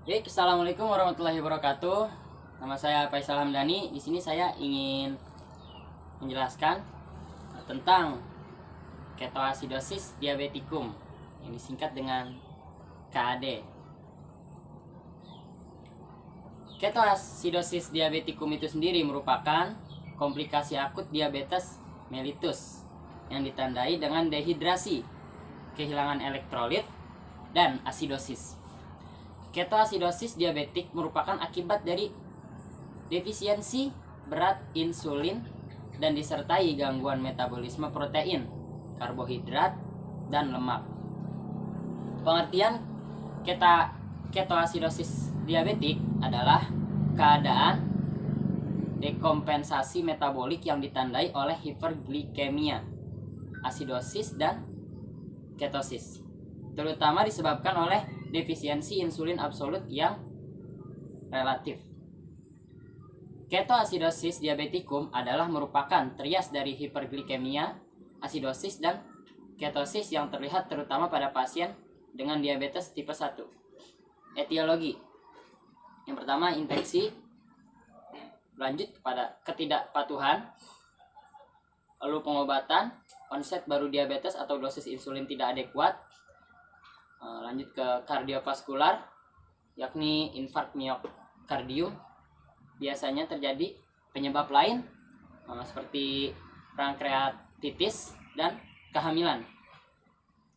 Baik, assalamualaikum warahmatullahi wabarakatuh. Nama saya Faisal Hamdani. Di sini saya ingin menjelaskan tentang ketoasidosis diabeticum yang disingkat dengan KAD. Ketoasidosis diabeticum itu sendiri merupakan komplikasi akut diabetes mellitus yang ditandai dengan dehidrasi, kehilangan elektrolit, dan asidosis. Ketoasidosis diabetik merupakan akibat dari defisiensi berat insulin dan disertai gangguan metabolisme protein, karbohidrat, dan lemak. Pengertian ketoasidosis diabetik adalah keadaan dekompensasi metabolik yang ditandai oleh hiperglikemia, asidosis, dan ketosis, terutama disebabkan oleh defisiensi insulin absolut yang relatif. Ketoasidosis diabeticum adalah merupakan trias dari hiperglikemia, asidosis, dan ketosis yang terlihat terutama pada pasien dengan diabetes tipe 1. Etiologi. Yang pertama, infeksi, lanjut kepada ketidakpatuhan, lalu pengobatan, onset baru diabetes atau dosis insulin tidak adekuat, lanjut ke kardiovaskular, yakni infark miokardium. Biasanya terjadi penyebab lain seperti pankreatitis dan kehamilan.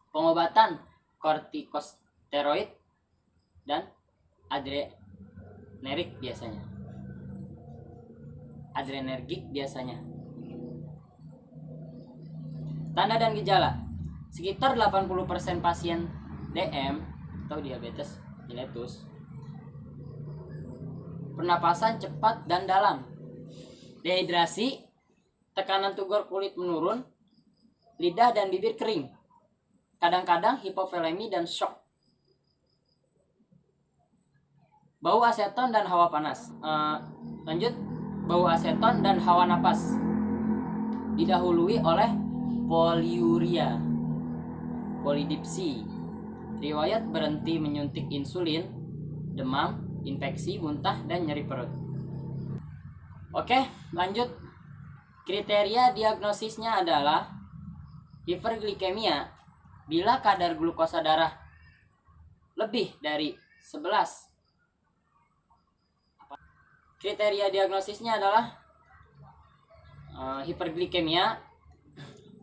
Pengobatan kortikosteroid dan adrenergik biasanya. Tanda dan gejala. Sekitar 80% pasien DM atau diabetes mellitus pernapasan cepat dan dalam, dehidrasi, tekanan tugor kulit menurun, lidah dan bibir kering, kadang-kadang hipovolemi dan shock, bau aseton dan hawa panas. Lanjut, bau aseton dan hawa napas, didahului oleh poliuria, polidipsi, riwayat berhenti menyuntik insulin, demam, infeksi, muntah, dan nyeri perut. Oke, lanjut. Kriteria diagnosisnya adalah hiperglikemia bila kadar glukosa darah lebih dari 11. Kriteria diagnosisnya adalah hiperglikemia.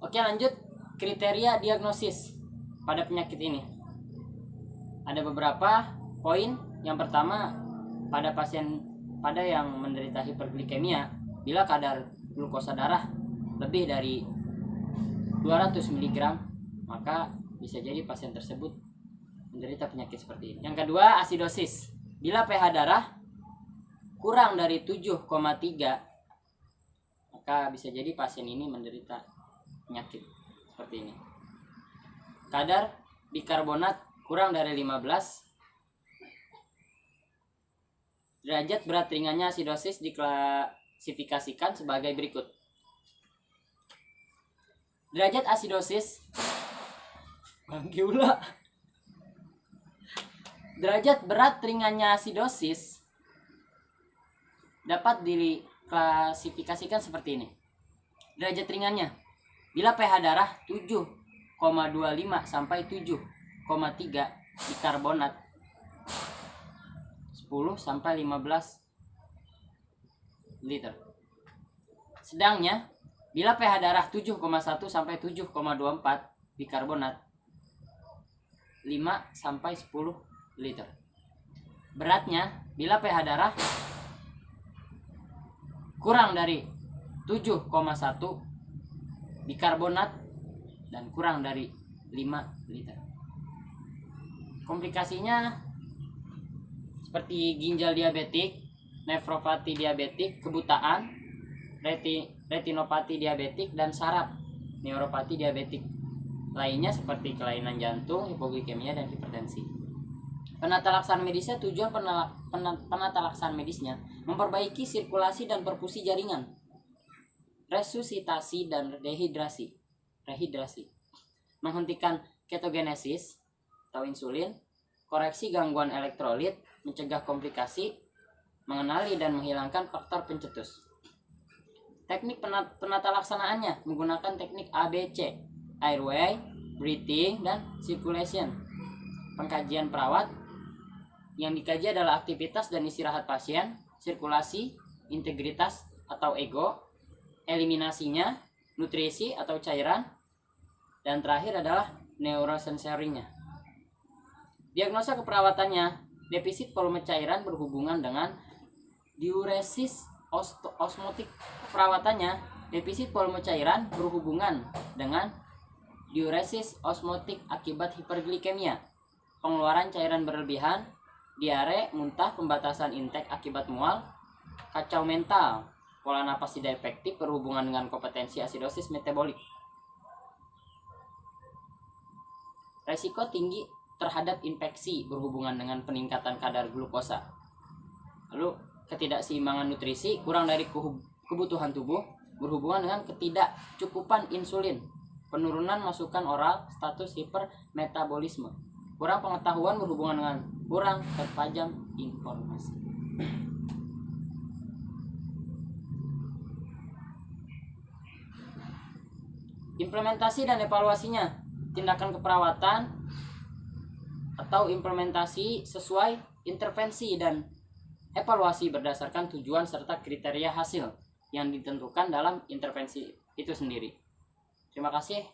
Oke, lanjut. Kriteria diagnosis pada penyakit ini ada beberapa poin. Yang pertama, pada yang menderita hiperglikemia, bila kadar glukosa darah lebih dari 200 mg, maka bisa jadi pasien tersebut menderita penyakit seperti ini. Yang kedua, asidosis. Bila pH darah kurang dari 7,3, maka bisa jadi pasien ini menderita penyakit seperti ini. Kadar bikarbonat kurang dari 15. Derajat berat ringannya asidosis diklasifikasikan sebagai berikut. Derajat asidosis Derajat berat ringannya asidosis dapat diklasifikasikan seperti ini. Derajat ringannya bila pH darah 7,25 sampai 7,3 bikarbonat 10 sampai 15 liter. Sedangnya bila pH darah 7,1 sampai 7,24 bikarbonat 5 sampai 10 liter. Beratnya bila pH darah kurang dari 7,1 bikarbonat dan kurang dari 5 liter. Komplikasinya seperti ginjal diabetik, nefropati diabetik, kebutaan, retinopati diabetik, dan saraf neuropati diabetik lainnya seperti kelainan jantung, hipoglikemia, dan hipertensi. Penata laksana medisnya, tujuan penata laksana medisnya memperbaiki sirkulasi dan perfusi jaringan, resusitasi dan rehidrasi, menghentikan ketogenesis atau insulin, koreksi gangguan elektrolit, mencegah komplikasi, mengenali dan menghilangkan faktor pencetus. Teknik penata laksanaannya menggunakan teknik ABC, airway, breathing, dan circulation. Pengkajian perawat yang dikaji adalah aktivitas dan istirahat pasien, sirkulasi, integritas atau ego, eliminasinya, nutrisi atau cairan, dan terakhir adalah neurosensorinya. Diagnosa keperawatannya, defisit volume cairan berhubungan dengan diuresis osmotik. Perawatannya, defisit volume cairan berhubungan dengan diuresis osmotik akibat hiperglikemia, pengeluaran cairan berlebihan, diare, muntah, pembatasan intake akibat mual, kacau mental, pola napas tidak efektif berhubungan dengan kompetensi asidosis metabolik. Resiko tinggi terhadap infeksi berhubungan dengan peningkatan kadar glukosa. Lalu ketidakseimbangan nutrisi, kurang dari kebutuhan tubuh berhubungan dengan ketidakcukupan insulin, penurunan masukan oral, status hipermetabolisme. Kurang pengetahuan berhubungan dengan kurang terpajam informasi. Implementasi dan evaluasinya, tindakan keperawatan atau implementasi sesuai intervensi dan evaluasi berdasarkan tujuan serta kriteria hasil yang ditentukan dalam intervensi itu sendiri. Terima kasih.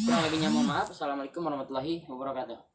Kurang lebihnya mohon maaf. Assalamualaikum warahmatullahi wabarakatuh.